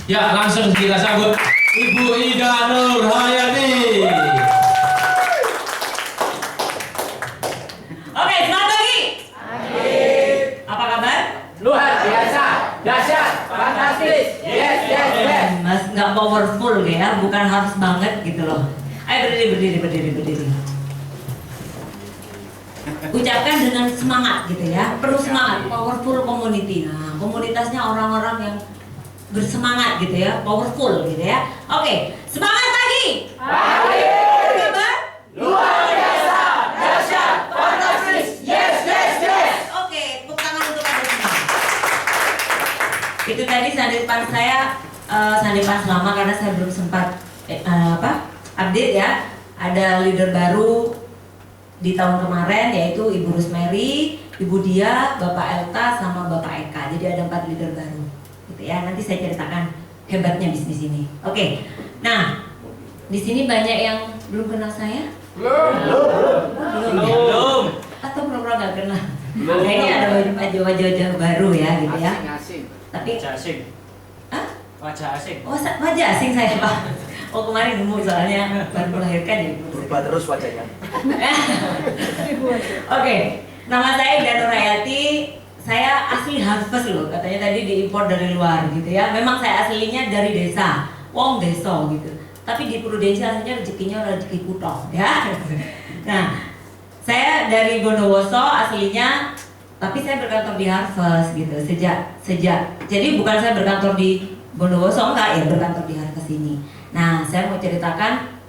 Ya, langsung kita sambut Ibu Ida Nurhayati. Oke, selamat pagi. Apa kabar? Luar biasa, dahsyat, fantastis. Yes. Mas nggak powerful ya, bukan harus banget gitu loh. Ayo berdiri. Ucapkan dengan semangat gitu ya, perlu semangat. Powerful community. Nah, komunitasnya orang-orang yang bersemangat gitu ya, powerful gitu ya. Oke, semangat pagi. Apa kabar? Luar biasa, dahsyat, fantastis. Yes. Oke, tepuk tangan untuk Anda semua. Itu tadi sandipan saya, sandipan selama karena saya belum sempat update ya. Ada leader baru di tahun kemarin yaitu Ibu Rosemary, Ibu Dia, Bapak Elta, sama Bapak Eka. Jadi ada 4 leader baru, gitu ya. Nanti saya ceritakan hebatnya bisnis ini. Oke, nah di sini banyak yang belum kenal saya. Belum. Atau pura-pura nggak kenal. Kayaknya ada wajah-wajah baru ya, gitu ya. Asing. Tapi Wajah asing. Hah? Wajah asing. Oh, wajah asing saya Pak. Oh kemarin nemu soalnya baru melahirkan ya. Berubah terus wajahnya. Oke, nama saya Ida Nurhayati. Saya asli Harvest loh, katanya tadi diimpor dari luar gitu ya. Memang saya aslinya dari desa, wong desa gitu. Tapi di Prudential aslinya rezekinya rezeki kutoh ya. Nah, saya dari Bondowoso aslinya, tapi saya berkantor di Harvest gitu sejak. Jadi bukan saya berkantor di Bondowoso, enggak ya, berkantor di Harvest ini. Nah, saya mau ceritakan,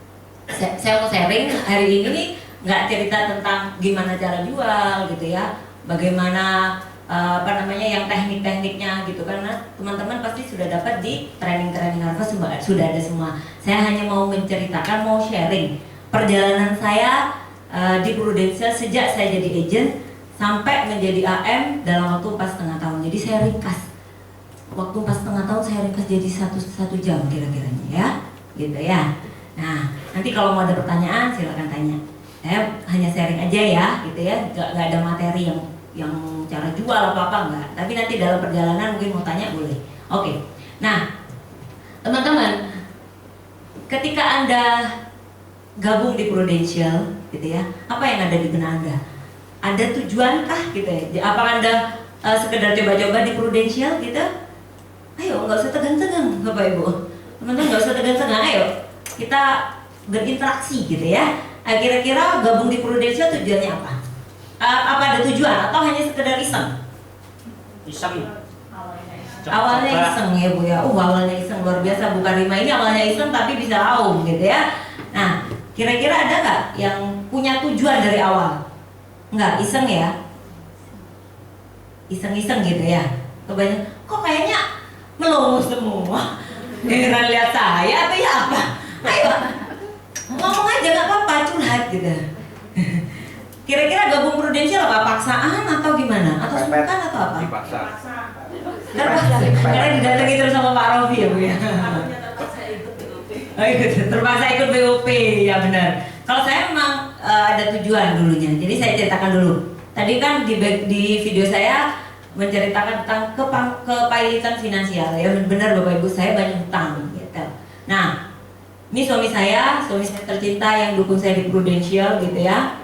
saya mau sharing hari ini nih, nggak cerita tentang gimana cara jual gitu ya, bagaimana yang teknik-tekniknya gitu, karena teman-teman pasti sudah dapat di training Harvest, sudah ada semua. Saya hanya mau menceritakan, mau sharing perjalanan saya di Prudential sejak saya jadi agent sampai menjadi AM dalam waktu 4,5 tahun. Jadi saya ringkas waktu 4,5 tahun, saya ringkas jadi satu jam kira-kiranya ya, gitu ya. Nah, nanti kalau mau ada pertanyaan silakan tanya. Saya hanya sharing aja ya, gitu ya. Gak ada materi yang cara jual apa enggak. Tapi nanti dalam perjalanan mungkin mau tanya boleh. Oke. Nah, teman-teman, ketika Anda gabung di Prudential, gitu ya, apa yang ada di benak Anda? Ada tujuankah gitu ya? Apakah Anda sekedar coba-coba di Prudential gitu? Ayo, nggak usah tegang-tegang Bapak Ibu. Teman-teman nggak usah tegang-tegang, ayo kita berinteraksi gitu ya. Kira-kira gabung di Prudential tujuannya apa? Apa ada tujuan atau hanya sekedar iseng? Iseng. Awalnya iseng ya Bu ya. Awalnya iseng luar biasa, bukan Rima ini awalnya iseng tapi bisa aum gitu ya. Nah, kira-kira ada nggak yang punya tujuan dari awal? Nggak, iseng ya? Iseng-iseng gitu ya. Kebanyakan, kok kayaknya melongo semua. Giliran lihat saya atau ya apa? Ayo, ngomong aja nggak apa-apa, curhat gitu. Kira-kira gabung Prudential apa? Paksaan atau gimana? Atau sungkan atau apa? Dipaksa. Karena didatangi terus sama Pak Rofi ya Bu ya. Oh, terpaksa ikut BOP ya benar. Kalau saya memang ada tujuan dulunya. Jadi saya ceritakan dulu. Tadi kan di video saya menceritakan tentang kepailitan finansial ya, benar Bapak Ibu, saya banyak hutang gitu. Nah, ini suami saya tercinta yang dukung saya di Prudential gitu ya.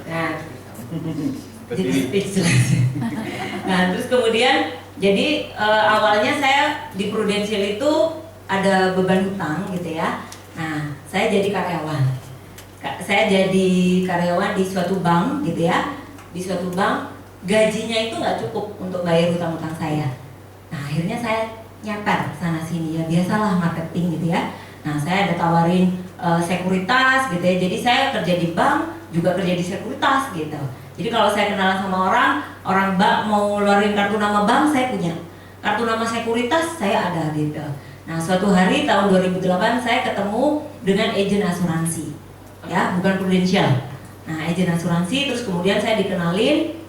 Nah, jadi speechless. Nah, terus kemudian jadi awalnya saya di Prudential itu ada beban hutang gitu ya. Nah, saya jadi karyawan. Saya jadi karyawan di suatu bank gitu ya. Di suatu bank gajinya itu nggak cukup untuk bayar hutang-hutang saya. Nah, akhirnya saya nyeper sana sini ya, biasalah marketing gitu ya. Nah, saya ada tawarin sekuritas gitu ya. Jadi saya kerja di bank juga kerja di sekuritas gitu. Jadi kalau saya kenalan sama orang bank mau ngeluarin kartu nama bank, saya punya. Kartu nama sekuritas saya ada gitu. Nah, suatu hari tahun 2008 saya ketemu dengan agen asuransi. Ya, bukan Prudential. Nah, agen asuransi, terus kemudian saya dikenalin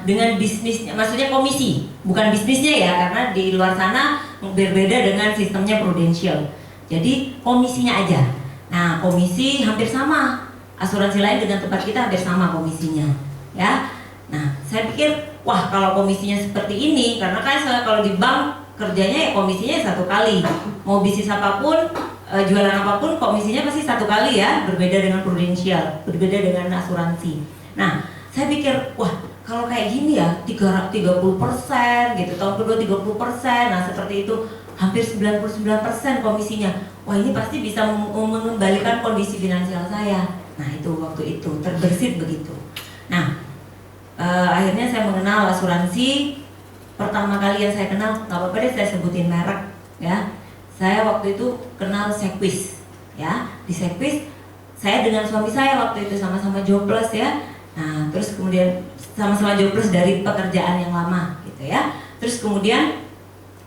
dengan bisnisnya, maksudnya komisi, bukan bisnisnya ya, karena di luar sana berbeda dengan sistemnya Prudential. Jadi komisinya aja. Nah, komisi hampir sama. Asuransi lain dengan tempat kita hampir sama komisinya. Ya. Nah, saya pikir, wah kalau komisinya seperti ini, karena kan kalau di bank kerjanya ya komisinya satu kali. Mau bisnis apapun, jualan apapun, komisinya pasti satu kali ya, berbeda dengan prudensial, berbeda dengan asuransi. Nah, saya pikir, wah kalau kayak gini ya, 30% gitu, tahun kedua 30%, nah seperti itu, hampir 99% komisinya. Wah ini pasti bisa mengembalikan kondisi finansial saya. Nah itu waktu itu, terbersit begitu. Nah, akhirnya saya mengenal asuransi. Pertama kali yang saya kenal, nggak apa-apa deh saya sebutin merek ya. Saya waktu itu kenal Sequis ya. Di Sequis saya dengan suami saya waktu itu sama-sama jobless ya. Nah terus kemudian sama-sama jobless dari pekerjaan yang lama gitu ya. Terus kemudian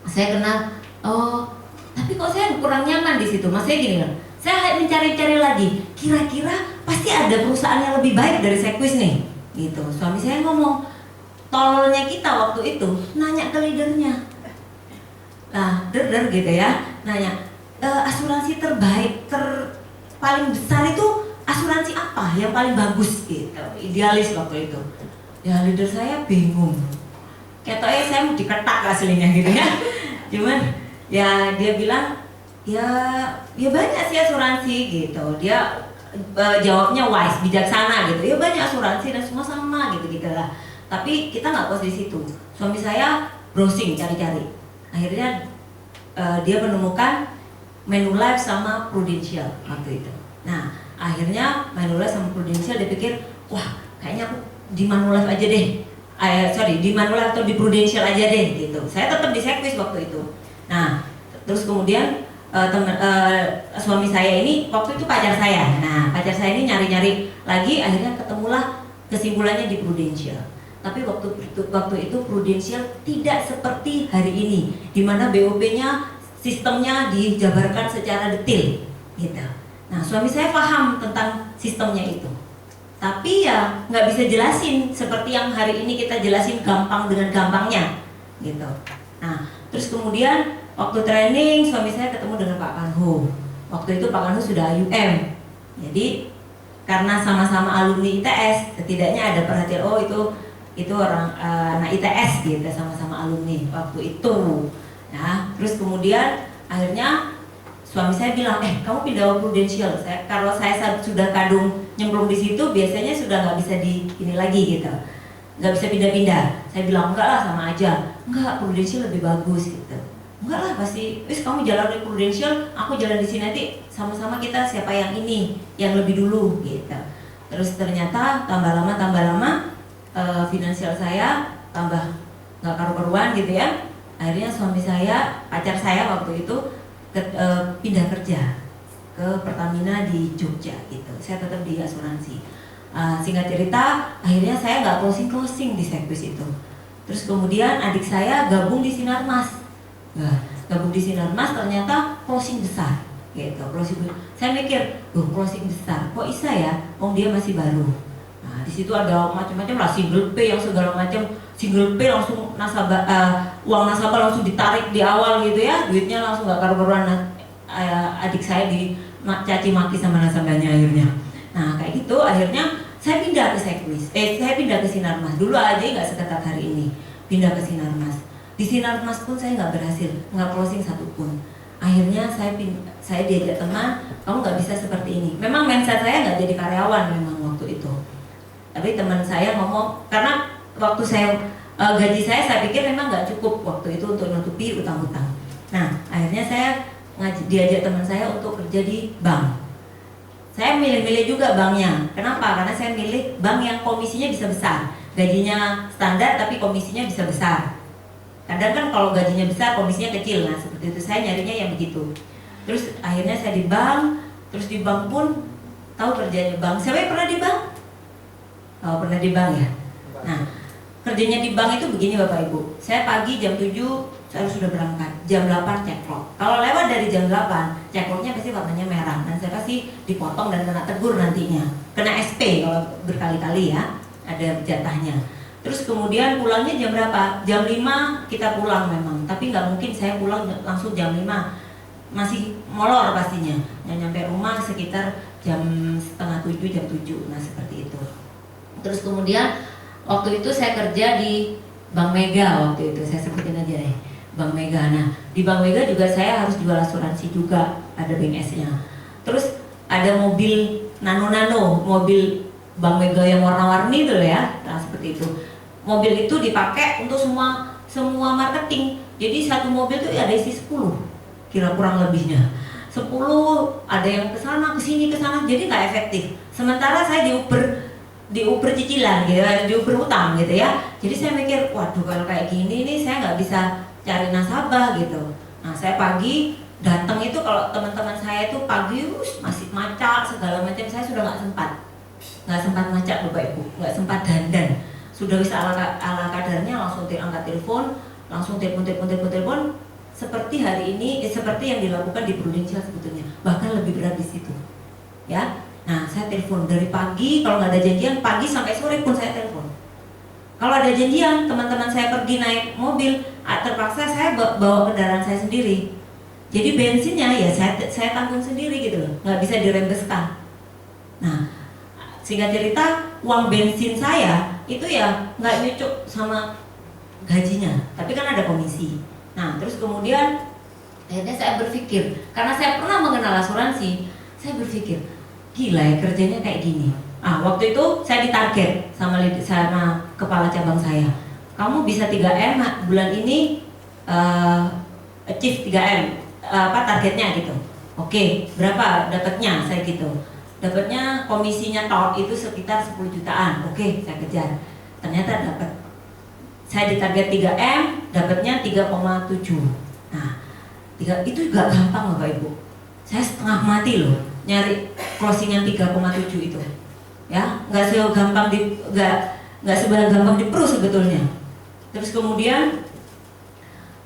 saya kenal, oh tapi kok saya kurang nyaman di situ. Maksudnya gini loh, saya mencari-cari lagi. Kira-kira pasti ada perusahaan yang lebih baik dari Sequis nih. Gitu. Suami saya ngomong, tololnya kita waktu itu nanya ke leadernya. Nah, gitu ya, nanya asuransi terbaik, paling besar itu asuransi apa yang paling bagus gitu, idealis waktu itu. Ya leader saya bingung. Ketoknya saya mau diketak aslinya gitu ya. Cuman ya dia bilang ya banyak sih asuransi gitu. Dia jawabnya wise, bijaksana gitu. Ya banyak asuransi dan semua sama gitu lah. Tapi kita nggak puas di situ. Suami saya browsing cari-cari. Akhirnya dia menemukan Manulife sama Prudential waktu itu. Nah, akhirnya Manulife sama Prudential dia pikir, wah kayaknya aku di Manulife aja deh. Di Manulife atau di Prudential aja deh gitu. Saya tetap di Sequis waktu itu. Nah, terus kemudian suami saya ini waktu itu pacar saya. Nah, pacar saya ini nyari-nyari lagi, akhirnya ketemulah kesimpulannya di Prudential. Tapi waktu itu Prudential tidak seperti hari ini, di mana BOP-nya sistemnya dijabarkan secara detail, gitu. Nah, suami saya paham tentang sistemnya itu, tapi ya nggak bisa jelasin seperti yang hari ini kita jelasin gampang dengan gampangnya, gitu. Nah, terus kemudian waktu training suami saya ketemu dengan Pak Kanhu. Waktu itu Pak Kanhu sudah UM, jadi karena sama-sama alumni ITS, setidaknya ada perhatian. Oh itu orang anak ITS gitu, sama-sama alumni waktu itu. Nah, terus kemudian akhirnya suami saya bilang, kamu pindah ke Prudential. Kalau saya sudah kadung nyemplung di situ, biasanya sudah nggak bisa di ini lagi gitu, nggak bisa pindah-pindah. Saya bilang enggak lah, sama aja. Enggak, Prudential lebih bagus gitu. Enggak lah, pasti. Wis kamu jalan di Prudential, aku jalan di sini, nanti sama-sama kita siapa yang ini, yang lebih dulu gitu. Terus ternyata tambah lama finansial saya tambah nggak karu-karuan gitu ya. Akhirnya suami saya, pacar saya waktu itu pindah kerja ke Pertamina di Jogja gitu. Saya tetap di asuransi. Singkat cerita, akhirnya saya nggak closing di Sequis itu. Terus kemudian adik saya gabung di Sinarmas. Nah, gabung di Sinarmas ternyata closing besar gitu. Saya mikir, closing besar, kok bisa ya? Dia masih baru. Nah, di situ ada macam-macam lah, single pay yang segala macam. Single pay langsung uang nasabah langsung ditarik di awal gitu ya, duitnya langsung nggak karu-karuan. Adik saya dicaci maki sama nasabahnya akhirnya. Nah kayak gitu, akhirnya saya pindah ke Sequis. Saya pindah ke Sinarmas. Dulu aja nggak seketat hari ini, pindah ke Sinarmas. Di Sinarmas pun saya nggak berhasil, nggak closing satupun. Akhirnya saya diajak teman, kamu nggak bisa seperti ini. Memang mindset saya nggak jadi karyawan memang waktu itu. Tapi teman saya ngomong, karena waktu saya gaji saya pikir memang nggak cukup waktu itu untuk menutupi utang-utang. Nah akhirnya saya diajak teman saya untuk kerja di bank. Saya milih-milih juga banknya. Kenapa? Karena saya milih bank yang komisinya bisa besar, gajinya standar tapi komisinya bisa besar. Kadang kan kalau gajinya besar komisinya kecil, nah seperti itu. Saya nyarinya yang begitu. Terus akhirnya saya di bank. Terus di bank pun tahu kerjanya bank. Siapa yang pernah di bank? Oh, pernah di bank ya. Nah, kerjanya di bank itu begini Bapak Ibu. Saya pagi jam 7 saya sudah berangkat. Jam 8 ceklok. Kalau lewat dari jam 8, cekloknya pasti warnanya merah. Dan saya pasti dipotong dan kena tegur nantinya. Kena SP kalau berkali-kali ya. Ada jatahnya. Terus kemudian pulangnya jam berapa? Jam 5 kita pulang memang. Tapi nggak mungkin saya pulang langsung jam 5. Masih molor pastinya. Yang nyampe rumah sekitar jam setengah 7, jam 7. Nah seperti itu. Terus kemudian Waktu itu saya kerja di Bank Mega waktu itu, saya sebutin aja deh, Bank Mega. Nah, di Bank Mega juga saya harus jual asuransi juga, ada BNS-nya. Terus ada mobil nano-nano, mobil Bank Mega yang warna-warni itu ya, nah seperti itu. Mobil itu dipakai untuk semua marketing. Jadi satu mobil itu ada isi 10, kira kurang lebihnya. 10 ada yang ke sana, ke sini, ke sana, jadi nggak efektif. Sementara saya diuber cicilan gitu, diuber utang gitu ya. Jadi saya mikir, waduh kalau kayak gini nih saya nggak bisa cari nasabah gitu. Nah saya pagi datang itu, kalau teman-teman saya itu pagi masih macak segala macam, saya sudah nggak sempat macak Bapak Ibu, nggak sempat dandan, sudah bisa ala kadarnya langsung angkat telepon, langsung telepon seperti hari ini, seperti yang dilakukan di Prudential sebetulnya, bahkan lebih berat di situ ya. Nah, saya telepon dari pagi, kalau nggak ada janjian, pagi sampai sore pun saya telepon. Kalau ada janjian, teman-teman saya pergi naik mobil, terpaksa saya bawa kendaraan saya sendiri. Jadi bensinnya ya saya tanggung sendiri gitu loh, nggak bisa dirembeskan. Nah, singkat cerita, uang bensin saya itu ya nggak nyucuk sama gajinya, tapi kan ada komisi. Nah, terus kemudian akhirnya saya berpikir, karena saya pernah mengenal asuransi, saya berpikir, gila ya kerjanya kayak gini. Waktu itu saya ditarget sama kepala cabang saya. Kamu bisa 3M bulan ini, achieve 3M, targetnya gitu. Oke, berapa dapatnya? Saya gitu. Dapatnya komisinya top itu sekitar 10 jutaan. Oke, saya kejar. Ternyata dapat. Saya ditarget 3M, dapatnya 3,7. Nah, itu gak gampang Bapak Ibu. Saya setengah mati loh nyari closingan 3,7 itu, ya nggak segampang nggak segampang di Pro sebetulnya. Terus kemudian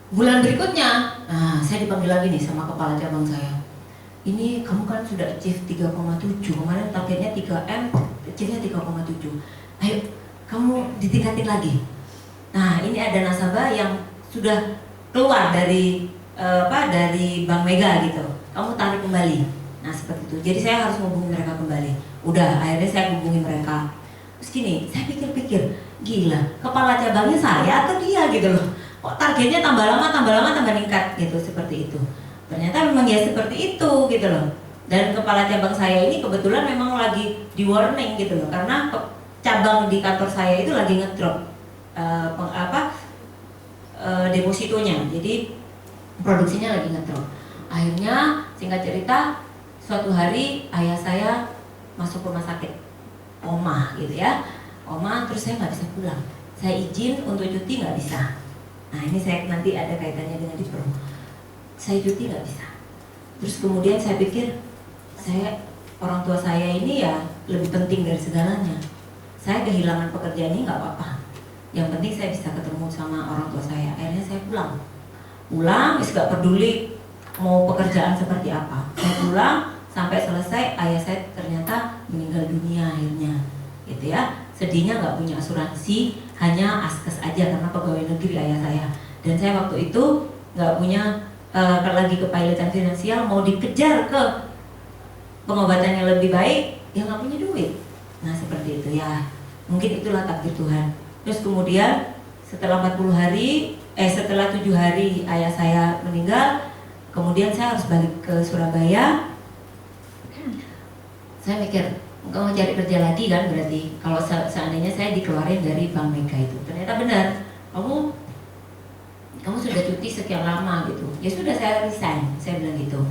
bulan berikutnya, saya dipanggil lagi nih sama kepala cabang saya. Ini kamu kan sudah achieve 3,7, kemarin targetnya 3M, achieve-nya 3,7. Ayo, kamu ditingkatin lagi. Nah, ini ada nasabah yang sudah keluar dari Bank Mega gitu. Kamu tarik kembali. Nah seperti itu, jadi saya harus menghubungi mereka kembali. Udah, akhirnya saya hubungi mereka. Terus gini, saya pikir-pikir, gila, kepala cabangnya saya atau dia gitu loh. Kok targetnya tambah lama tambah meningkat gitu, seperti itu. Ternyata memang ya seperti itu gitu loh. Dan kepala cabang saya ini kebetulan memang lagi di warning gitu loh, karena cabang di kantor saya itu lagi ngedrop depositonya, jadi produksinya lagi ngedrop. Akhirnya singkat cerita, suatu hari ayah saya masuk rumah sakit, koma gitu ya, koma, terus saya nggak bisa pulang. Saya izin untuk cuti nggak bisa. Nah ini saya nanti ada kaitannya dengan di Pro. Saya cuti nggak bisa. Terus kemudian saya pikir, orang tua saya ini ya lebih penting dari segalanya. Saya kehilangan pekerjaan ini nggak apa-apa. Yang penting saya bisa ketemu sama orang tua saya. Akhirnya saya pulang, nggak peduli mau pekerjaan seperti apa. Saya pulang sampai selesai, ayah saya ternyata meninggal dunia akhirnya, gitu ya. Sedihnya nggak punya asuransi, hanya askes aja karena pegawai negeri ayah saya. Dan saya waktu itu nggak punya lagi kepilotan finansial, mau dikejar ke pengobatan yang lebih baik, ya nggak punya duit. Nah seperti itu ya, mungkin itulah takdir Tuhan. Terus kemudian setelah 40 hari, setelah 7 hari ayah saya meninggal, kemudian saya harus balik ke Surabaya. Saya mikir, enggak mau cari kerja lagi kan, berarti kalau seandainya saya dikeluarin dari Bank Mega itu. Ternyata benar, kamu sudah cuti sekian lama gitu. Ya sudah, saya resign, saya bilang gitu.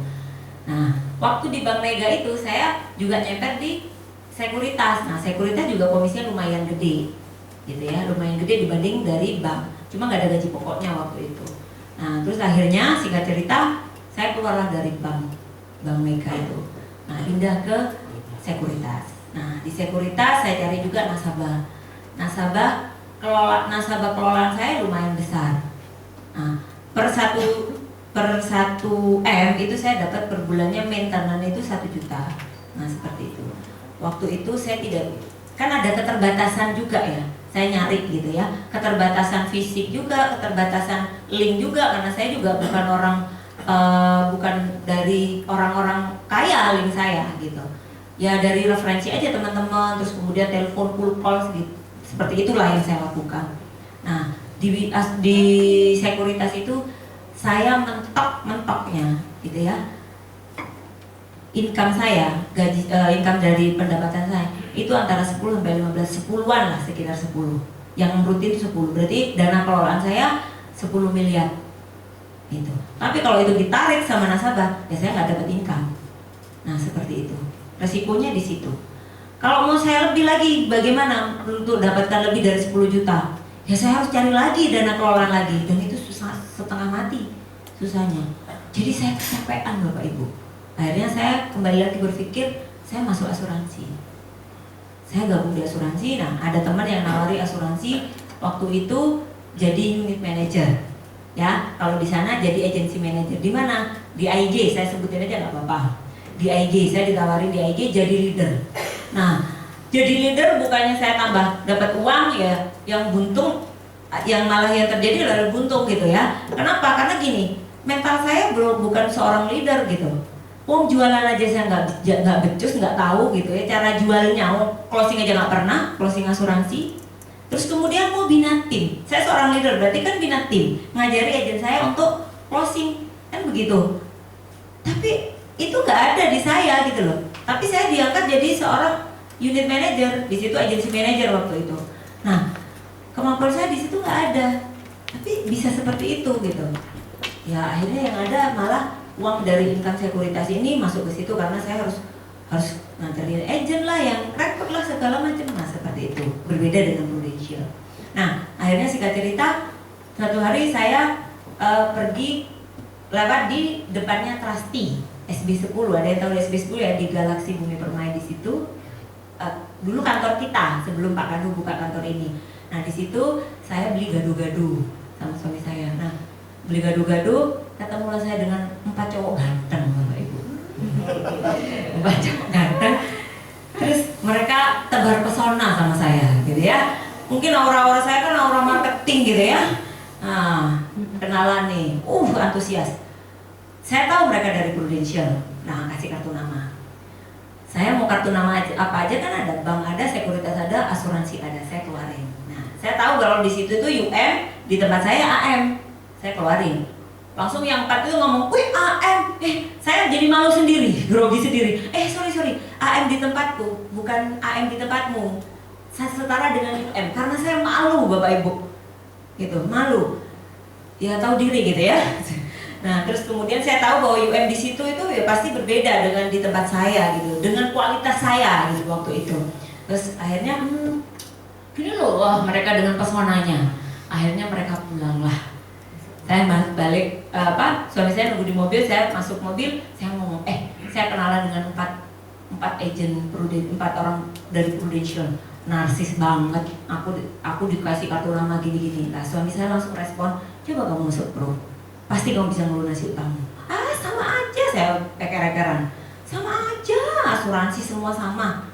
Nah, waktu di Bank Mega itu saya juga nyemper di sekuritas. Nah, sekuritas juga komisinya lumayan gede, gitu ya, lumayan gede dibanding dari bank. Cuma nggak ada gaji pokoknya waktu itu. Nah, terus akhirnya singkat cerita, saya keluarlah dari Bank Mega itu. Nah, pindah ke sekuritas. Nah, di sekuritas saya cari juga nasabah. Nasabah kelolaan saya lumayan besar. Nah, per 1 M itu saya dapat per bulannya maintenance itu 1 juta. Nah, seperti itu. Waktu itu saya tidak, kan ada keterbatasan juga ya. Saya nyari gitu ya, keterbatasan fisik juga, keterbatasan link juga, karena saya juga bukan dari orang-orang kaya link saya gitu. Ya dari referensi aja teman-teman, terus kemudian telepon full call Seperti itulah yang saya lakukan. Nah, di sekuritas itu saya mentoknya gitu ya. Income saya, income dari pendapatan saya itu antara 10 sampai 15, 10-an lah, sekitar 10. Yang rutin 10. Berarti dana kelolaan saya 10 miliar. Gitu. Tapi kalau itu ditarik sama nasabah, ya saya nggak dapat income. Nah, seperti itu. Resikonya di situ. Kalau mau saya lebih lagi, bagaimana untuk dapatkan lebih dari 10 juta? Ya saya harus cari lagi dana kelolaan lagi, dan itu susah, setengah mati susahnya. Jadi saya kecapean Bapak Ibu. Akhirnya saya kembali lagi berpikir, saya masuk asuransi. Saya gabung di asuransi. Nah, ada teman yang nawari asuransi waktu itu jadi unit manager. Ya, kalau di sana jadi agency manager. Di mana? Di AIG, saya sebutin aja nggak apa-apa. Di AIG, saya ditawarin di AIG jadi leader. Nah, jadi leader bukannya saya tambah dapat uang ya, yang buntung, yang malah yang terjadi adalah buntung gitu ya. Kenapa? Karena gini, mental saya bukan seorang leader gitu. Jualan aja saya nggak becus, nggak tahu gitu ya cara jualnya. Closing aja nggak pernah, closing asuransi. Terus kemudian mau bina tim. Saya seorang leader, berarti kan bina tim, ngajari agen saya untuk closing, kan begitu. Tapi itu nggak ada di saya gitu loh. Tapi saya diangkat jadi seorang unit manager, di situ agency manager waktu itu. Nah, kemampuan saya di situ nggak ada, tapi bisa seperti itu gitu. Ya akhirnya yang ada malah uang dari income sekuritas ini masuk ke situ karena saya harus nganterin agent lah, yang repot lah segala macam. Nah seperti itu, berbeda dengan Prudential. Nah akhirnya singkat cerita, suatu hari saya pergi lewat di depannya Trusty SB10. Ada yang tahu SB10 ya, di Galaksi Bumi Permai di situ. Dulu kantor kita sebelum Pak Kadu buka kantor ini. Nah di situ saya beli gado-gado sama suami saya. Nah beli gado-gado, ketemulah saya dengan 4 cowok ganteng Bapak Ibu. 4 cowok ganteng. Terus mereka tebar pesona sama saya gitu ya. Mungkin aura-aura saya kan aura marketing gitu ya. Nah, kenalan nih, antusias. Saya tahu mereka dari Prudential. Nah, kasih kartu nama. Saya mau kartu nama apa aja kan ada, bank ada, sekuritas ada, asuransi ada, saya keluarin. Nah, saya tahu kalau di situ tuh UM, di tempat saya AM. Saya keluarin. Langsung yang 4 itu ngomong, "Wih, AM." Saya jadi malu sendiri, grogi sendiri. Sorry, AM di tempatku, bukan AM di tempatmu. Saya setara dengan UM karena saya malu Bapak Ibu. Gitu, malu. Ya tahu diri gitu ya. Nah, terus kemudian saya tahu bahwa UM di situ itu ya pasti berbeda dengan di tempat saya gitu, dengan kualitas saya gitu waktu itu. Terus akhirnya gini loh, wah mereka dengan pesonanya. Akhirnya mereka pulang lah. Saya balik, suami saya nunggu di mobil, saya masuk mobil, saya ngomong, saya kenalan dengan 4 agent Prudential, 4 orang dari Prudential, narsis banget, aku dikasih kartu nama gini-gini. Nah suami saya langsung respon, coba kamu masuk Pro, pasti kamu bisa ngelunasi utangmu. Sama aja, saya peker-pekeran, sama aja, asuransi semua sama.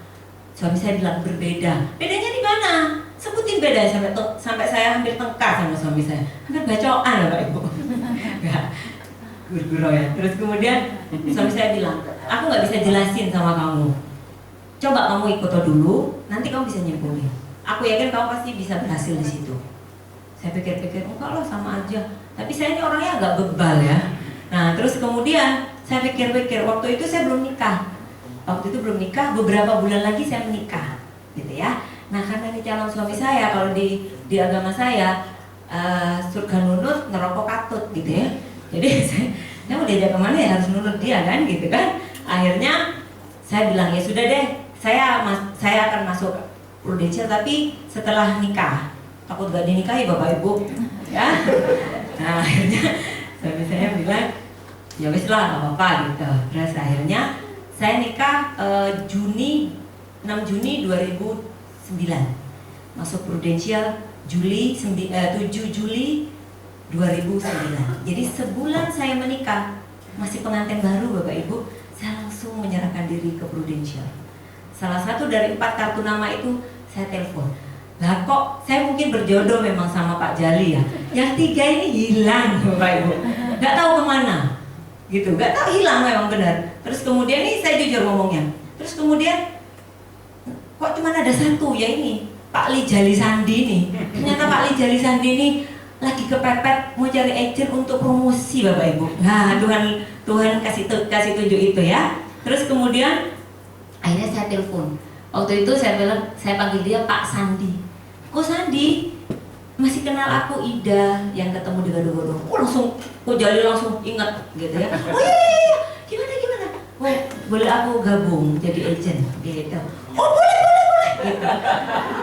Suami saya bilang berbeda, bedanya di mana? Sebutin beda, sampai saya hampir tengkar sama suami saya, hampir bacokan Bapak Ibu. Enggak, guru-guru ya. Terus kemudian suami saya bilang, aku nggak bisa jelasin sama kamu. Coba kamu ikut dulu, nanti kamu bisa nyimpulin. Aku yakin kamu pasti bisa berhasil di situ. Saya pikir-pikir, enggak lah sama aja. Tapi saya ini orangnya agak bebal ya. Nah terus kemudian saya pikir-pikir, waktu itu saya belum nikah. Waktu itu belum nikah, beberapa bulan lagi saya menikah, gitu ya. Nah karena ini calon suami saya, kalau di agama saya surga nunut, neraka katut gitu ya. Jadi saya mau diajak kemana ya harus nunut dia kan gitu kan. Akhirnya saya bilang ya sudah deh, saya akan masuk Prudential tapi setelah nikah. Takut gak dinikahi Bapak Ibu ya. Nah akhirnya suami saya bilang ya wis lah gak apa-apa gitu. Terus akhirnya saya nikah 6 Juni 2009, masuk Prudential 7 Juli 2009. Jadi sebulan saya menikah, masih pengantin baru Bapak Ibu, saya langsung menyerahkan diri ke Prudential. Salah satu dari 4 kartu nama itu saya telepon. Lah kok saya mungkin berjodoh memang sama Pak Jali ya. Yang 3 ini hilang Bapak Ibu, nggak tahu kemana, gitu, nggak tahu, hilang memang benar. Terus kemudian ini saya jujur ngomongnya. Terus kemudian kok cuma ada 1 ya ini Pak Lijali Sandi nih. Ternyata Pak Lijali Sandi nih lagi kepepet mau cari agent untuk promosi Bapak Ibu. Nah, Tuhan kasih tunjuk itu ya. Terus kemudian akhirnya saya telepon. Waktu itu saya bilang, saya panggil dia Pak Sandi. Kok Sandi? Masih kenal aku Ida yang ketemu di Gado-Gado. Langsung, Jali langsung ingat gitu ya. Oh iya, gimana? Oh, boleh aku gabung jadi agent gitu. Oh boleh gitu.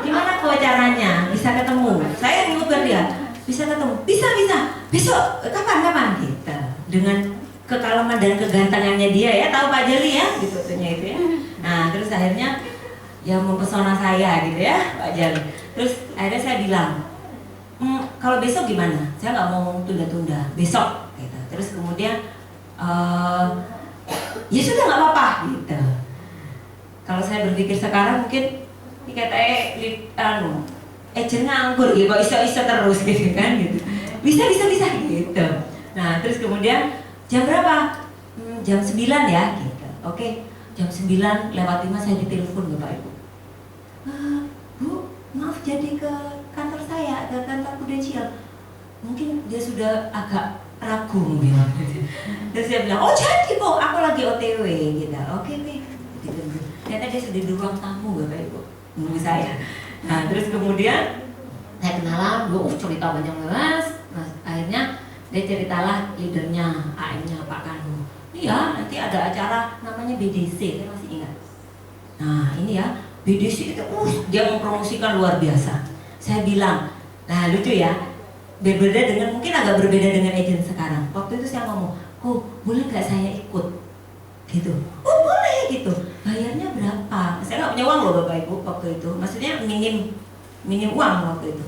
Gimana kok caranya? Bisa ketemu? Saya ngobrol dia. Bisa ketemu? Bisa. Besok kapan gitu. Dengan kekalaman dan kegantengannya dia ya, tahu Pak Jali ya, gitu itu ya. Nah, terus akhirnya ya mempesona saya gitu ya, Pak Jali. Terus akhirnya saya bilang, kalau besok gimana? Saya nggak mau tunda-tunda, besok gitu. Terus kemudian ya sudah nggak apa-apa gitu. Kalau saya berpikir sekarang mungkin dikata agent nganggur gitu, kok iso terus gitu kan gitu. Bisa gitu. Nah terus kemudian jam berapa? Jam 9 ya gitu. Oke, jam 9 lewat 5 saya ditelepon Bapak Ibu. Bu, maaf jadi ke kantor saya, ke kantor Prudensial. Mungkin dia sudah agak ragu mungkin. Terus dia bilang, oh jadi kok, aku lagi OTW gitu. Oke. Ternyata dia sudah di ruang tamu Bapak Ibu, nunggu saya. Nah terus kemudian saya kenalan, cerita banyak banget. Nah akhirnya dia ceritalah leadernya, AM-nya Pak Kanu. Iya, nanti ada acara namanya BDC, saya masih ingat. Nah ini ya, BDC itu dia mempromosikan luar biasa. Saya bilang, nah lucu ya, berbeda dengan, mungkin agak berbeda dengan agent sekarang. Waktu itu saya ngomong, boleh nggak saya ikut? Gitu. Oh boleh gitu. Bayarnya berapa? Saya nggak punya uang loh Bapak Ibu waktu itu. Maksudnya minim uang waktu itu.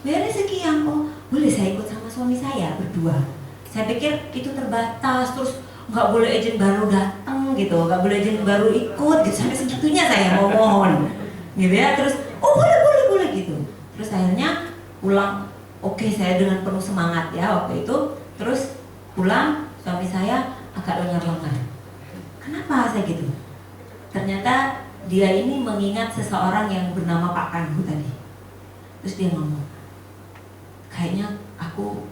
Bayarnya sekian. Oh boleh saya ikut sama suami saya berdua. Saya pikir itu terbatas, terus nggak boleh agent baru datang gitu, nggak boleh agent baru ikut gitu. Sampai segitunya saya mau mohon gitu ya. Terus oh boleh gitu. Terus akhirnya pulang. Oke, saya dengan penuh semangat ya waktu itu. Terus pulang, suami saya agak lengar-lengar. Kenapa saya gitu? Ternyata dia ini mengingat seseorang yang bernama Pak Kanhu tadi. Terus dia ngomong, kayaknya aku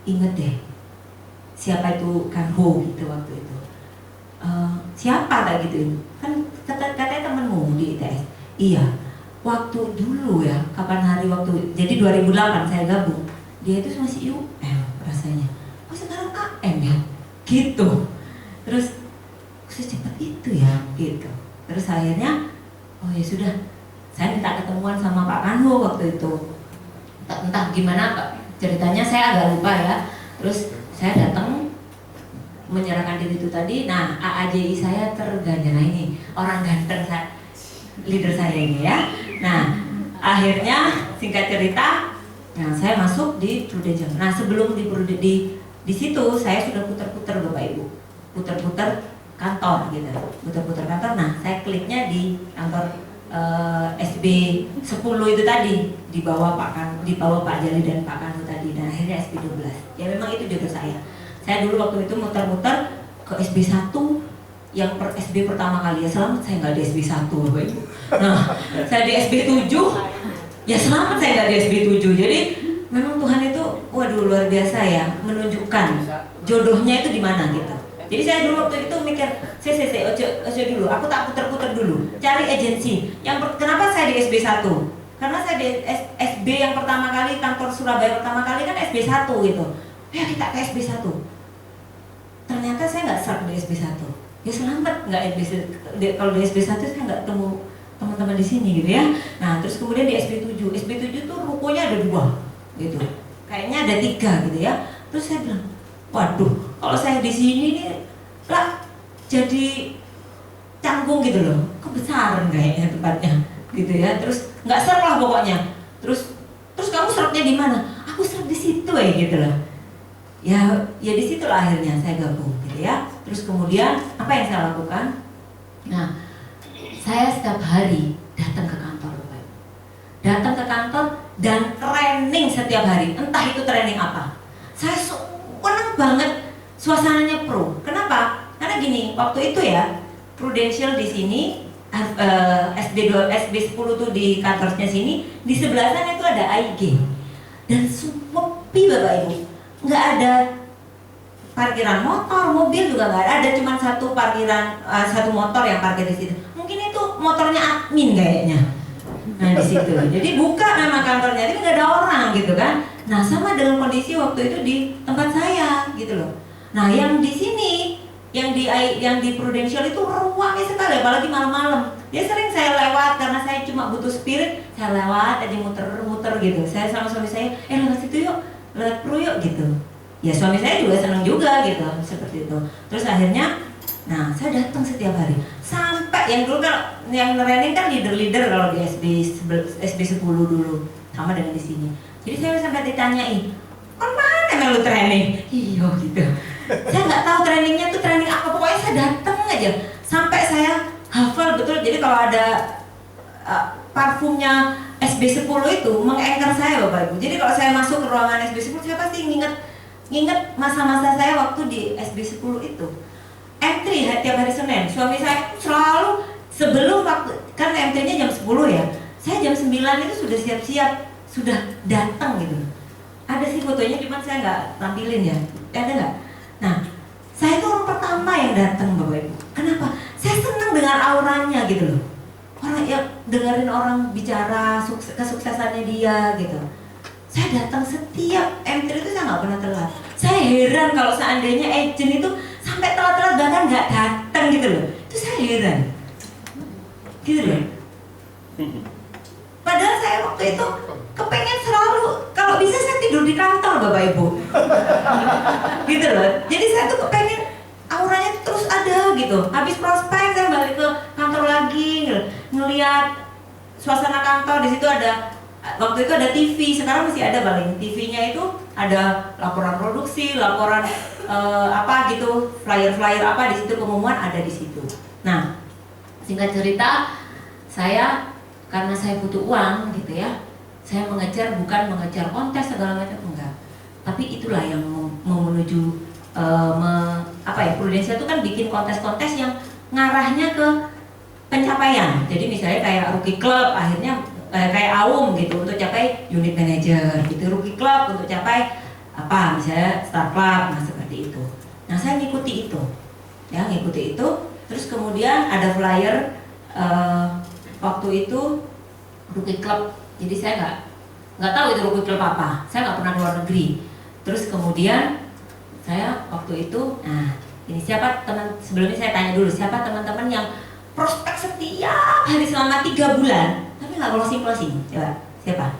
inget deh siapa itu Kanhu gitu waktu itu. Siapa tak gitu? Kan katanya temenmu di ITS. Iya. Waktu dulu ya, kapan hari waktu, jadi 2008 saya gabung, dia itu masih UM rasanya. Oh sekarang AM ya, gitu. Terus secepat itu ya, gitu. Terus akhirnya, oh ya sudah, saya minta ketemuan sama Pak Kanhu waktu itu. Entah gimana Pak, ceritanya saya agak lupa ya. Terus saya datang menyerahkan diri itu tadi. Nah AAJI saya terganjal, nah ini orang ganteng leader saya ini ya. Nah, akhirnya singkat cerita, nah saya masuk di Prudential. Nah, sebelum di situ saya sudah putar-putar Bapak Ibu. Putar-putar kantor gitu. Putar-putar kantor. Nah, saya kliknya di kantor SB 10 itu tadi, di bawah Pak Jali dan Pak Kanu tadi. Dan akhirnya SB 12. Ya memang itu jodoh saya. Saya dulu waktu itu muter-muter ke SB 1 yang SB pertama kali, ya selamat saya nggak di SB 1 Bapak Ibu. Nah, saya di SB 7, ya selamat saya nggak di SB 7. Jadi memang Tuhan itu, waduh luar biasa ya, menunjukkan jodohnya itu di mana gitu. Jadi saya dulu waktu itu mikir, ojo dulu, aku tak puter-puter dulu, cari agensi. Kenapa saya di SB 1? Karena saya di SB yang pertama kali, kantor Surabaya pertama kali kan SB 1 gitu. Ya kita ke SB 1. Ternyata saya nggak serap di SB 1. Ya selamat nggak SB, kalau di SB 1 saya nggak ketemu teman-teman di sini gitu ya. Nah terus kemudian di SB 7 tuh rukonya ada 2 gitu, kayaknya ada 3 gitu ya. Terus saya bilang, waduh kalau saya di sini nih lah jadi canggung gitu loh, kebesaran kayaknya tempatnya gitu ya. Terus nggak serap lah pokoknya. Terus kamu serapnya di mana? Aku serap di situ ya gitu loh. Ya di situlah akhirnya saya gabung gitu ya. Terus kemudian apa yang saya lakukan? Nah, saya setiap hari datang ke kantor, Bapak. Datang ke kantor dan training setiap hari. Entah itu training apa. Saya senang banget, suasananya pro. Kenapa? Karena gini, waktu itu ya Prudential di sini SB10 tuh di kantornya sini, di sebelah sana itu ada AIG dan sepi Bapak Ibu, nggak ada parkiran motor, mobil juga nggak ada cuma satu parkiran, satu motor yang parkir di situ. Mungkin itu motornya admin kayaknya. Nah di situ, jadi buka memang kantornya, tapi nggak ada orang gitu kan. Nah sama dengan kondisi waktu itu di tempat saya gitu loh. Nah yang di sini, yang di Prudential itu ruangnya sekali, apalagi malam-malam. Dia sering saya lewat karena saya cuma butuh spirit, saya lewat aja muter-muter gitu. Saya sama suami saya, lewat situ yuk, lewat Pru yuk gitu. Ya suami saya juga senang juga gitu, seperti itu. Terus akhirnya, nah saya datang setiap hari. Sampai yang dulu kan, yang training kan leader-leader kalau di SB10 dulu, sama dengan di sini. Jadi saya sampai ditanyai, kan mana emang lu training? Iya gitu. Saya nggak tahu trainingnya tuh training apa, pokoknya saya datang aja. Sampai saya hafal betul. Jadi kalau ada parfumnya SB10 itu meng-anchor saya Bapak Ibu. Jadi kalau saya masuk ke ruangan SB10, saya pasti nginget masa-masa saya waktu di SB10 itu. Entry tiap hari Senin, suami saya selalu sebelum waktu, kan entry-nya jam 10 ya. Saya jam 9 itu sudah siap-siap, sudah datang gitu. Ada sih fotonya, cuman saya nggak tampilin ya. Ada nggak? Nah, saya itu orang pertama yang datang Bapak Ibu. Kenapa? Saya senang dengan auranya gitu loh. Orang yang dengerin orang bicara kesuksesannya dia gitu. Saya datang setiap entry itu saya nggak pernah telat. Saya heran kalau seandainya agent itu sampai telat-telat bahkan nggak datang gitu loh. Itu saya heran. Gitu loh. Padahal saya waktu itu kepengen selalu, kalau bisa saya tidur di kantor Bapak Ibu. Gitu loh. Jadi saya tuh kepengen auranya tuh terus ada gitu. Habis prospek saya balik ke kantor lagi gitu. Ngelihat suasana kantor, di situ ada, waktu itu ada TV, sekarang masih ada paling. TV-nya itu ada laporan produksi, laporan apa gitu, flyer-flyer apa di situ, pengumuman ada di situ. Nah, singkat cerita, saya karena saya butuh uang gitu ya, saya mengejar, bukan mengejar kontes segala macam, enggak. Tapi itulah yang mau menuju apa ya, Prudential itu kan bikin kontes-kontes yang ngarahnya ke pencapaian. Jadi misalnya kayak Rookie Club, akhirnya kayak AUM gitu untuk capai unit manager gitu, Rookie Club untuk capai apa, misalnya Star Club, nah seperti itu. Nah saya ngikuti itu, ya ngikuti itu. Terus kemudian ada flyer waktu itu Rookie Club. Jadi saya nggak tahu itu Rookie Club apa. Saya nggak pernah keluar negeri. Terus kemudian saya waktu itu, nah ini siapa teman, sebelumnya saya tanya dulu siapa teman-teman yang prospek setiap hari selama 3 bulan tapi nggak closing. Coba siapa?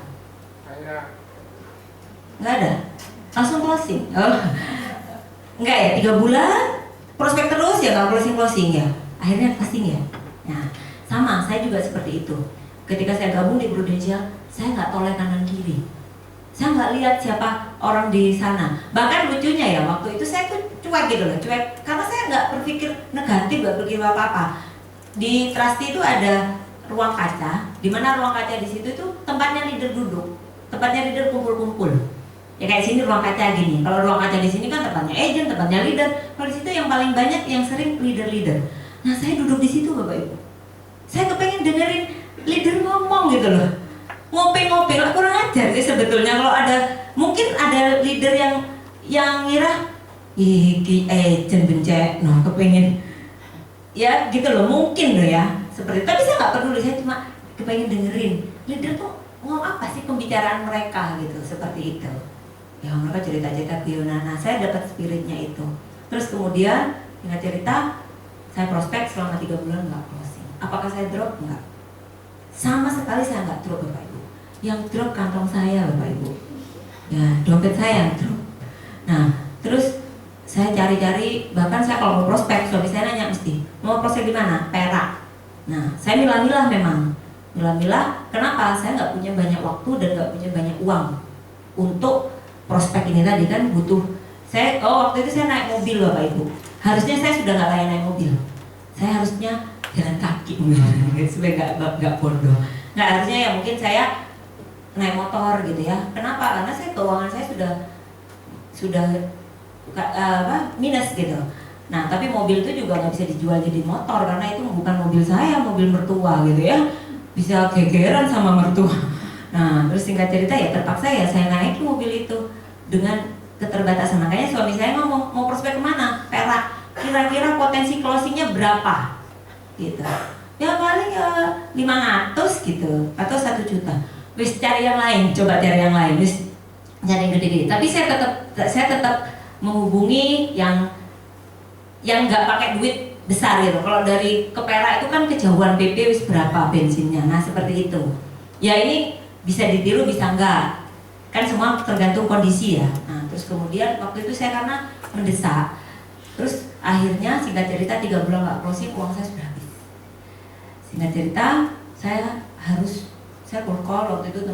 Saya. Nggak ada, langsung closing. Oh, nggak ya, 3 bulan prospek terus ya, nggak closing ya. Akhirnya closing ya. Nah sama, saya juga seperti itu. Ketika saya gabung di Prudential, saya nggak toleh kanan kiri. Saya nggak lihat siapa orang di sana. Bahkan lucunya ya, waktu itu saya tuh cuek gitu loh, cuek. Karena saya nggak berpikir negatif, nggak berpikir apa-apa. Di Trusty itu ada ruang kaca, di mana ruang kaca di situ itu tempatnya leader duduk, tempatnya leader kumpul-kumpul. Ya kayak sini ruang kaca gini. Kalau ruang kaca di sini kan tempatnya agent, tempatnya leader. Kalau di situ yang paling banyak yang sering leader-leader. Nah saya duduk di situ Bapak Ibu. Saya kepengen dengerin leader ngomong gitu loh. Ngopi-ngopi lah, kurang ajar sih sebetulnya. Kalau ada, mungkin ada leader yang ngira iki agent bencek, no kepengen ya gitu loh, mungkin loh ya seperti. Tapi saya nggak peduli, saya cuma kepengen dengerin leader tuh ngomong apa sih, pembicaraan mereka gitu, seperti itu. Ya mereka cerita-cerita Fiona, nah saya dapat spiritnya itu. Terus kemudian dengan cerita, saya prospek selama 3 bulan nggak closing. Apakah saya drop? Enggak. Sama sekali saya nggak drop Bapak Ibu. Yang drop kantong saya Bapak Ibu. Ya dompet saya yang drop. Nah terus saya cari-cari, bahkan saya kalau mau prospek, suami saya nanya mesti, mau prospek di mana? Perak. Nah saya milah-milah memang. Milah-milah, kenapa? Saya nggak punya banyak waktu dan nggak punya banyak uang untuk prospek ini tadi kan butuh. Saya, waktu itu saya naik mobil Bapak Ibu. Harusnya saya sudah nggak layak naik mobil. Saya harusnya jalan kaki supaya nggak bodoh. Nggak, harusnya ya mungkin saya naik motor gitu ya. Kenapa? Karena saya keuangan saya sudah minus gitu. Nah, tapi mobil itu juga nggak bisa dijual jadi motor karena itu bukan mobil saya, mobil mertua gitu ya. Bisa gegeran sama mertua. Nah, terus singkat cerita ya terpaksa ya saya naiki mobil itu dengan keterbatasan. Makanya suami saya ngomong, mau prospek kemana? Perak. Kira-kira potensi closingnya berapa? Gitu. Ya paling ya 500 gitu atau 1 juta. Wis cari yang lain, coba cari yang lain. Wis cari yang gede-gede. Tapi saya tetap menghubungi yang nggak pakai duit besar gitu. Kalau dari ke Perak itu kan kejauhan PP wis berapa bensinnya. Nah, seperti itu. Ya ini bisa ditiru bisa enggak. Kan semua tergantung kondisi ya. Nah, terus kemudian waktu itu saya karena mendesak. Terus akhirnya singkat cerita 3 bulan nggak closing, uang saya sudah habis. Singkat cerita saya cold call waktu itu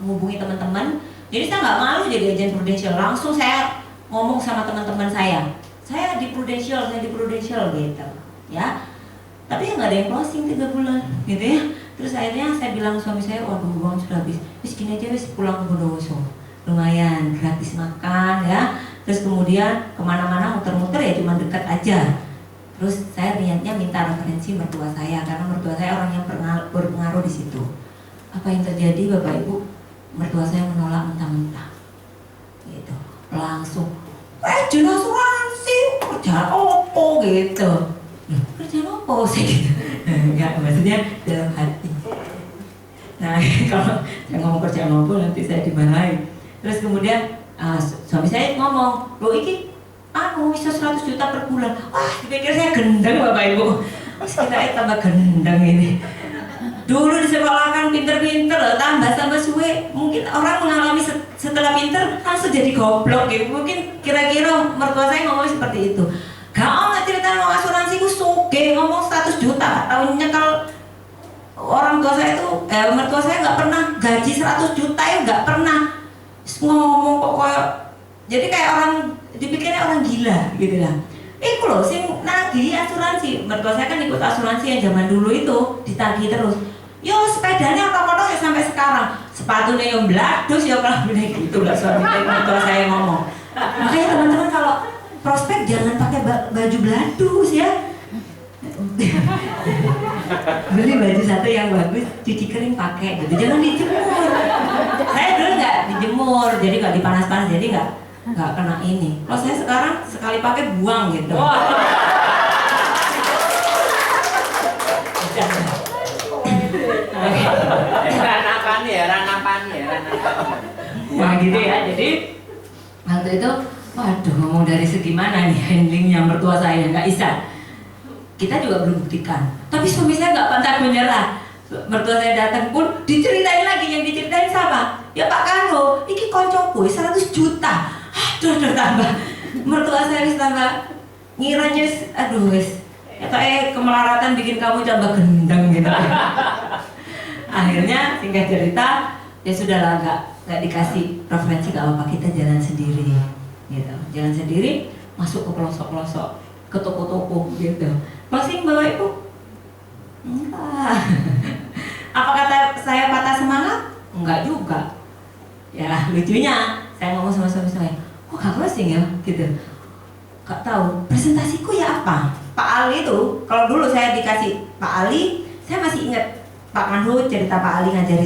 menghubungi teman-teman. Jadi saya nggak malu jadi agen Prudential, langsung saya ngomong sama teman-teman saya di Prudential gitu ya. Tapi nggak ada yang closing 3 bulan gitu ya. Terus akhirnya saya bilang suami saya, waduh uang sudah habis, wis gini aja wis pulang ke Bondowoso, lumayan gratis makan ya. Terus kemudian kemana-mana muter-muter ya cuma dekat aja. Terus saya niatnya minta referensi mertua saya karena mertua saya orang yang berpengaruh di situ. Apa yang terjadi Bapak Ibu? Mertua saya menolak mentah-mentah. Gitu. Langsung, jelas asuransi, kerjaan opo gitu. Kerjaan opo sih gitu. Enggak, maksudnya dalam hati. Nah, kalau saya ngomong kerjaan opo nanti saya dimarahin. Terus kemudian suami saya ngomong, lo iki bisa 100 juta per bulan. Wah, dipikir saya gendeng Bapak Ibu. Terus kita tambah gendeng ini. Dulu disekolahkan pinter-pinter, tambah suwe. Mungkin orang mengalami setelah pinter langsung jadi goblok gitu. Mungkin kira-kira mertua saya ngomong seperti itu. Gak cerita mau asuransi ku suge ngomong 100 juta. Tahunnya kalau orang tua saya itu, mertua saya nggak pernah gaji 100 juta ya nggak pernah. Ngomong kok kayak jadi kayak orang dipikirnya orang gila gitu lah. Iku loh sing nagih asuransi. Mertua saya kan ikut asuransi yang zaman dulu itu ditagih terus. Yo sepedanya apa-apa ya sampai sekarang. Sepatunya yang bladus ya kalau gitu lah suami mertua saya ngomong. Makanya teman-teman kalau prospek jangan pakai baju bladus ya. Beli baju satu yang bagus, cuci kering pakai gitu. Jangan dijemur. Saya dulu nggak dijemur, jadi nggak dipanas-panas, jadi nggak kena ini. Kalau saya sekarang sekali pakai buang gitu. Ranapan ya. Nah gitu ya. Jadi waktu itu, waduh ngomong dari segi mana nih handlingnya mertua saya nggak bisa. Kita juga belum buktikan. Tapi suami saya nggak pantang menyerah. Mertua saya datang pun diceritain lagi, yang diceritain sama ya Pak Kano, iki koncoku 100 juta. Aduh tambah mertua saya wis tambah ngiranya aduh wis kemelaratan bikin kamu tambah gendeng gitu. Akhirnya singkat cerita ya sudahlah, nggak dikasih referensi, nggak apa-apa, kita jalan sendiri gitu. Jalan sendiri masuk ke pelosok-pelosok, ke toko-toko gitu. Closing Bapak Ibu? Enggak. Apa kata saya patah semangat? Enggak juga. Ya lucunya saya ngomong sama suami saya, kok gak closing ya gitu. Gak tahu presentasiku ya apa. Pak Ali itu, kalau dulu saya dikasih Pak Ali, saya masih ingat Pak Kanhut cerita Pak Ali ngajari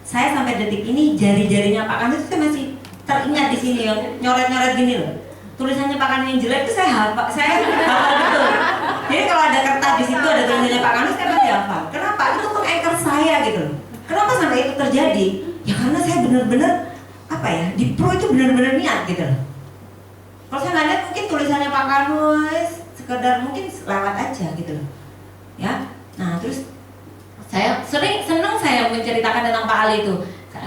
saya sampai detik ini jari-jarinya Pak Kanhut itu saya masih teringat di sini yang nyoret-nyoret gini loh. Tulisannya Pak Kanhut yang jelek itu saya hafal betul. Jadi kalau ada kertas di situ ada tulisannya Pak Kanhut saya masih hafal. Kenapa? Itu menganchor saya gitu loh. Kenapa sampai itu terjadi? Ya karena saya benar-benar di pro itu benar-benar niat gitu loh. Kalau saya nggak lihat mungkin tulisannya Pak Kanhut sekedar mungkin lewat aja gitu loh. Ya. Nah terus saya senang saya menceritakan tentang Pak Ali itu.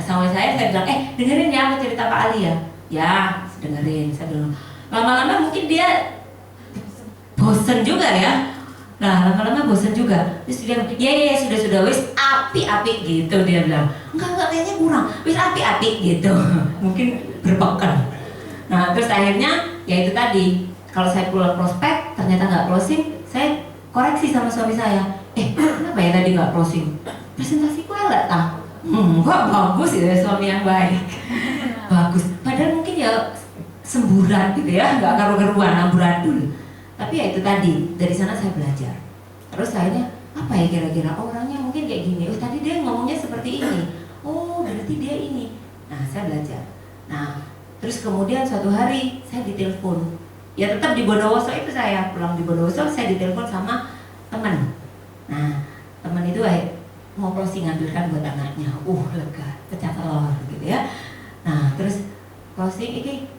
Sama saya bilang, dengerin ya aku cerita Pak Ali ya. Ya, dengerin. Saya bilang, lama-lama mungkin dia bosen juga ya. Nah, lama-lama bosen juga. Terus dia bilang, ya sudah wis api-api gitu dia bilang. Enggak kayaknya kurang. Wis api-api gitu. Mungkin berpekan. Nah, terus akhirnya ya itu tadi. Kalau saya pulang prospek ternyata nggak closing, saya koreksi sama suami saya. Kenapa ya tadi nggak closing? Presentasiku elek kok bagus ya suami yang baik. Bagus. Padahal mungkin ya semburat gitu ya, nggak karu-karuan, amburadul. Tapi ya itu tadi, dari sana saya belajar. Terus akhirnya apa ya kira-kira, orangnya mungkin kayak gini, oh tadi dia ngomongnya seperti ini, oh berarti dia ini. Nah saya belajar. Nah terus kemudian suatu hari saya ditelepon, ya tetap di Bondowoso itu, saya pulang di Bondowoso, saya ditelepon sama teman. Nah teman itu mau closing ngambilkan buat anaknya, lega, pecah telur gitu ya. Nah terus closing ini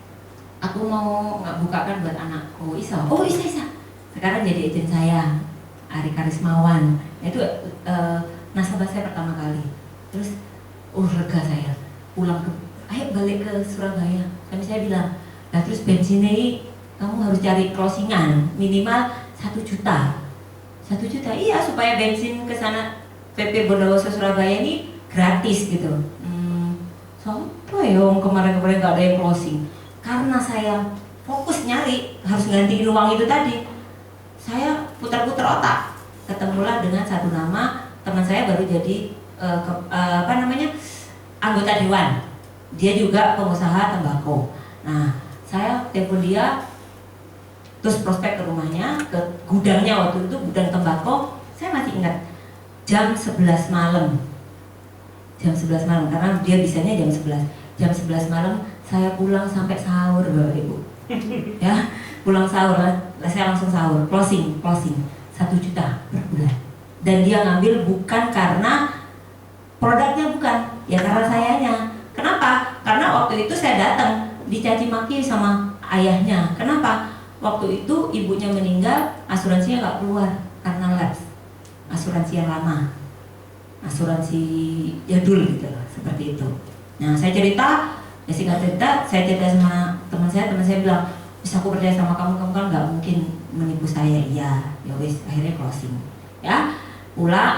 aku mau nggak bukakan buat anakku, Isa. Oh Isa. Sekarang jadi agent saya, Ari Karismawan. Itu nasabah saya pertama kali. Terus, lega saya. Pulang ayo balik ke Surabaya. Kami saya bilang, nah terus bensin ini kamu harus cari closingan minimal 1 juta. 1 juta, iya supaya bensin ke sana PP Bondowoso Surabaya ini gratis gitu. Sampai kemarin-kemarin nggak ada yang closing. Karena saya fokus nyari, harus gantiin uang itu tadi. Saya putar-putar otak, ketemulah dengan satu nama, teman saya baru jadi anggota dewan. Dia juga pengusaha tembakau. Nah, saya telepon dia, terus prospek ke rumahnya, ke gudangnya waktu itu, gudang tembakau. Saya masih ingat, jam 11 malam. Jam 11 malam, karena dia bisanya jam 11. Jam 11 malam, saya pulang sampai sahur Bapak Ibu. Ya, pulang sahur, saya langsung sahur, closing 1 juta per bulan. Dan dia ngambil bukan karena produknya, bukan, ya karena sayanya. Kenapa? Karena waktu itu saya datang dicaci maki sama ayahnya. Kenapa? Waktu itu ibunya meninggal, asuransinya nggak keluar karena lapse. Asuransi yang lama, asuransi jadul gitu loh, seperti itu. Nah saya cerita, ya singkat cerita, saya cerita sama teman saya bilang, bisa aku percaya sama kamu kan nggak mungkin menipu saya. Iya, ya wis, akhirnya closing. Ya,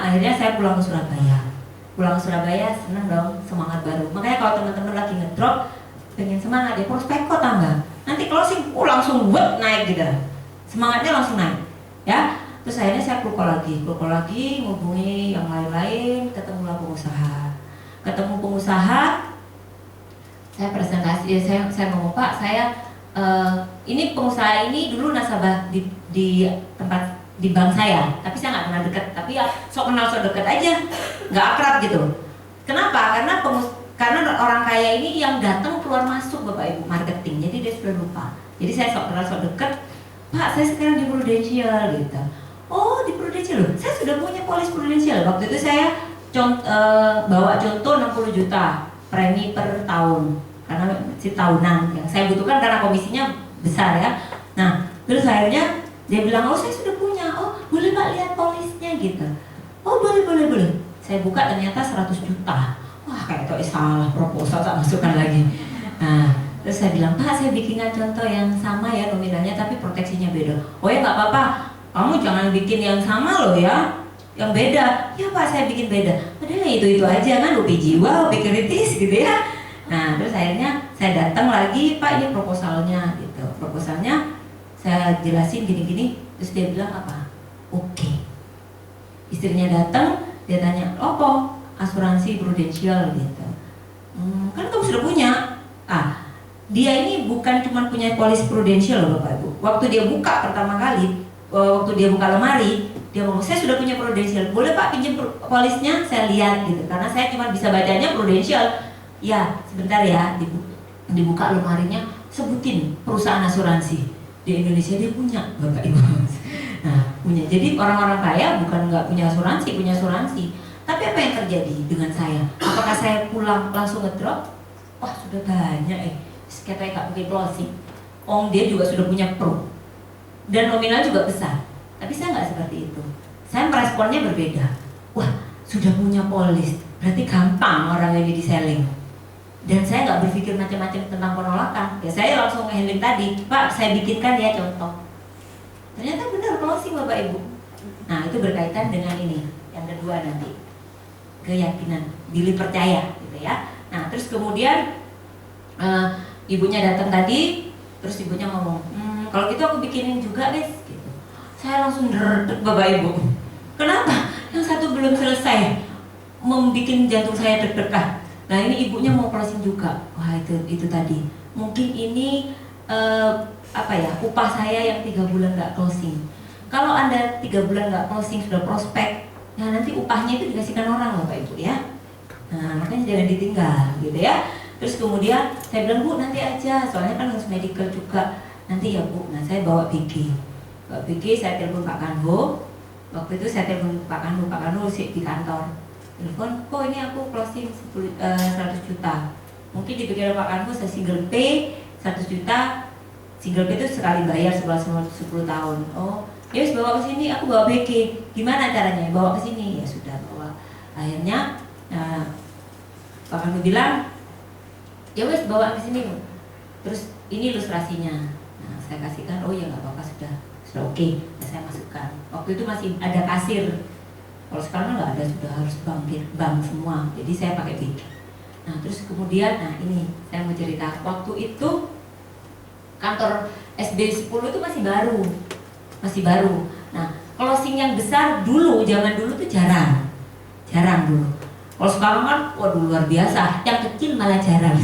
akhirnya saya pulang ke Surabaya. Pulang ke Surabaya seneng dong, semangat baru. Makanya kalau teman-teman lagi ngedrop, pengen semangat ya prospek kok tambah. Nanti closing, langsung naik gitu. Semangatnya langsung naik. Ya, terus akhirnya saya kumpul lagi, ngubungi yang lain-lain, ketemulah pengusaha. Ketemu pengusaha, saya presentasi, saya ngomong, Pak, saya ini pengusaha ini dulu nasabah di tempat di bank saya, tapi saya nggak pernah dekat, tapi ya sok kenal sok dekat aja, nggak akrab gitu. Kenapa? Karena orang kaya ini yang datang keluar masuk Bapak Ibu marketing, jadi dia sudah lupa. Jadi saya sok kenal sok dekat, Pak, saya sekarang di Prudential gitu. Oh, di Prudential loh, saya sudah punya polis Prudential. Waktu itu saya bawa contoh 60 juta premi per tahun, karena si tahunan yang saya butuhkan karena komisinya besar ya. Nah, terus akhirnya dia bilang, oh saya sudah punya, oh boleh Pak lihat polisnya gitu. Oh boleh. Saya buka ternyata 100 juta. Wah kayak itu salah proposal, tak masukkan lagi. Nah, terus saya bilang, Pak saya bikinkan contoh yang sama ya nominalnya tapi proteksinya beda. Oh ya nggak apa-apa, kamu jangan bikin yang sama loh ya, yang beda. Ya Pak saya bikin beda. Padahal itu aja kan, UP jiwa, UP kritis gitu ya. Nah terus akhirnya saya datang lagi, Pak ini proposalnya gitu. Proposalnya saya jelasin gini-gini, terus dia bilang apa? Oke. Istrinya datang, dia tanya, apa? Asuransi Prudential gitu. Kan kamu sudah punya. Dia ini bukan cuma punya polis Prudential loh Bapak Ibu. Waktu dia buka pertama kali, waktu dia buka lemari, dia ngomong, saya sudah punya Prudential. Boleh Pak pinjam polisnya? Saya lihat gitu. Karena saya cuma bisa bacanya Prudential. Ya, sebentar ya. Dibuka lemarinya, sebutin perusahaan asuransi. Di Indonesia dia punya Bapak Ibu. Nah punya, jadi orang-orang kaya bukan nggak punya asuransi. Tapi apa yang terjadi dengan saya? Apakah saya pulang langsung ngedrop? Wah sudah banyak katanya gak mungkin closing. Dia juga sudah punya pro dan nominal juga besar. Tapi saya nggak seperti itu. Saya meresponnya berbeda. Wah sudah punya polis, berarti gampang orang ini di-selling. Dan saya nggak berpikir macam-macam tentang penolakan. Ya saya langsung handling tadi, Pak saya bikinkan ya contoh. Ternyata benar closing Bapak Ibu. Nah itu berkaitan dengan ini yang kedua nanti, keyakinan, diri percaya gitu ya. Nah terus kemudian ibunya datang tadi, terus ibunya ngomong, kalau gitu aku bikinin juga guys. Gitu. Saya langsung derdek Bapak Ibu. Kenapa? Yang satu belum selesai, membuat jantung saya deg-degan. Nah ini ibunya mau closing juga. Wah itu tadi. Mungkin ini apa ya, upah saya yang 3 bulan nggak closing. Kalau Anda 3 bulan nggak closing sudah prospek, nah nanti upahnya itu dikasihkan orang loh Pak Ibu ya. Nah makanya jangan ditinggal gitu ya. Terus kemudian saya bilang, Bu nanti aja, soalnya kan harus medical juga. Nanti ya Bu, nah saya bawa BG. Bawa BG, saya telepon Pak Kanho. Waktu itu saya telepon Pak Kanho di kantor. Telepon, kok ini aku closing 100 juta. Mungkin di pikiran Pak Kanho saya single pay 100 juta. Single pay itu sekali bayar 10 tahun. Oh, ya wis bawa ke sini, aku bawa BG. Gimana caranya? Bawa ke sini. Ya sudah bawa. Akhirnya Pak Kanho bilang, ya wis bawa ke sini. Terus ini ilustrasinya. Nah, saya kasihkan, oh ya nggak apa-apa sudah oke. Nah, saya masukkan. Waktu itu masih ada kasir. Kalau sekarang nggak ada, sudah harus bank semua. Jadi saya pakai BG. Nah, terus kemudian, nah ini saya mau cerita. Waktu itu kantor SB 10 itu masih baru. Nah, closing yang besar dulu, zaman dulu tuh jarang dulu. Kalau sekarang kan, waduh luar biasa. Yang kecil malah jarang.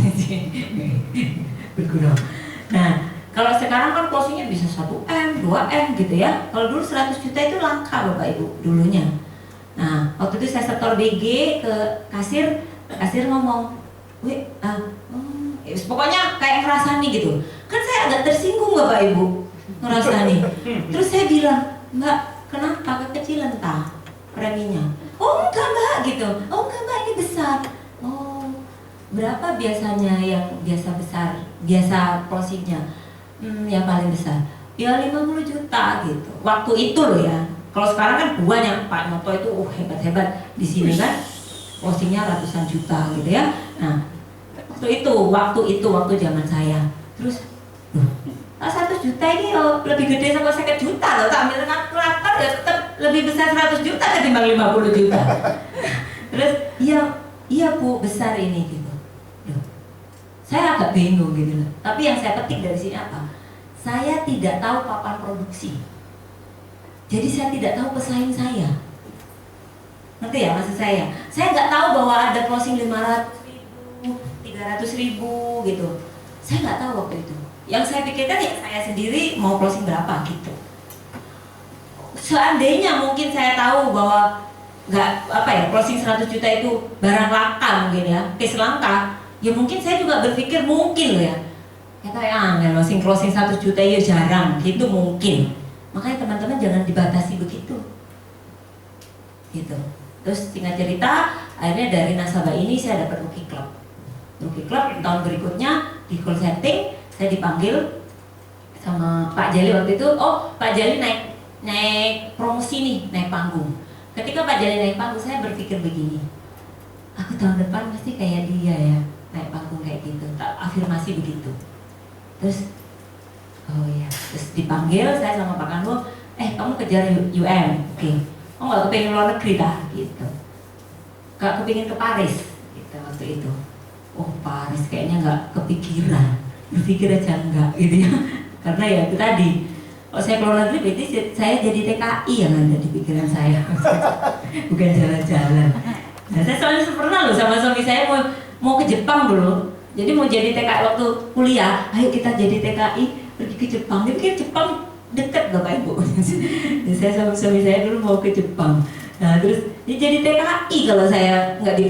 Bergurau. Nah, kalau sekarang kan closingnya bisa 1M, 2M gitu ya. Kalau dulu 100 juta itu langka Bapak Ibu dulunya. Nah, waktu itu saya setor BG ke kasir ngomong, wih, pokoknya kayak ngerasani gitu. Kan saya agak tersinggung Bapak Ibu ngerasani. Terus saya bilang, Mbak, kenapa kekecilan tah preminya? Oh enggak Mbak gitu. Oh enggak Mbak, ini besar. Oh, berapa biasanya yang biasa besar, biasa closingnya? Yang paling besar. Ya 50 juta gitu. Waktu itu loh ya. Kalau sekarang kan banyak Pak Noto itu hebat-hebat di sini kan. Closingnya ratusan juta gitu ya. Nah, waktu zaman saya. Terus 100 juta ini lebih gede sama 50 juta loh. Tak ambil kalkulator ya tetap lebih besar 100 juta ketimbang 50 juta. Terus iya Bu, besar ini gitu. Loh, saya agak bingung gitu loh. Tapi yang saya petik dari sini apa? Saya tidak tahu papan produksi. Jadi saya tidak tahu pesaing saya. Ngerti ya maksud saya? Saya nggak tahu bahwa ada closing 500.000, 300.000 gitu. Saya nggak tahu waktu itu. Yang saya pikirkan ya saya sendiri mau closing berapa gitu. Seandainya mungkin saya tahu bahwa closing 100 juta itu barang langka mungkin ya, case langka, ya mungkin saya juga berpikir mungkin loh ya. Kata closing 100 juta ya jarang, gitu mungkin. Makanya teman-teman jangan dibatasi begitu. Gitu. Terus singkat cerita, akhirnya dari nasabah ini saya dapat Rookie Club. Rookie Club tahun berikutnya di call setting saya dipanggil sama Pak Jali waktu itu. Oh, Pak Jali naik promosi nih, naik panggung. Ketika Pak Jali naik panggung, saya berpikir begini, aku tahun depan pasti kayak dia ya, naik panggung kayak gitu. Afirmasi begitu. Terus, oh ya, terus dipanggil saya sama Pak Kanho, kamu kejar UM, oke. Oh nggak kepingin luar negeri dah, gitu. Gak kepingin ke Paris, gitu waktu itu. Oh Paris kayaknya nggak kepikiran, berpikir aja enggak, gitu ya. Karena ya itu tadi, kalau saya keluar negeri berarti saya jadi TKI yang ada di pikiran saya, bukan jalan-jalan. Nah, saya soalnya pernah loh sama suami saya mau ke Jepang dulu. Jadi mau jadi TKI waktu kuliah, ayo kita jadi TKI pergi ke Jepang. Dia pikir Jepang dekat Bapak Ibu. Jadi saya sama suami saya dulu mau ke Jepang. Nah terus jadi TKI kalau saya nggak di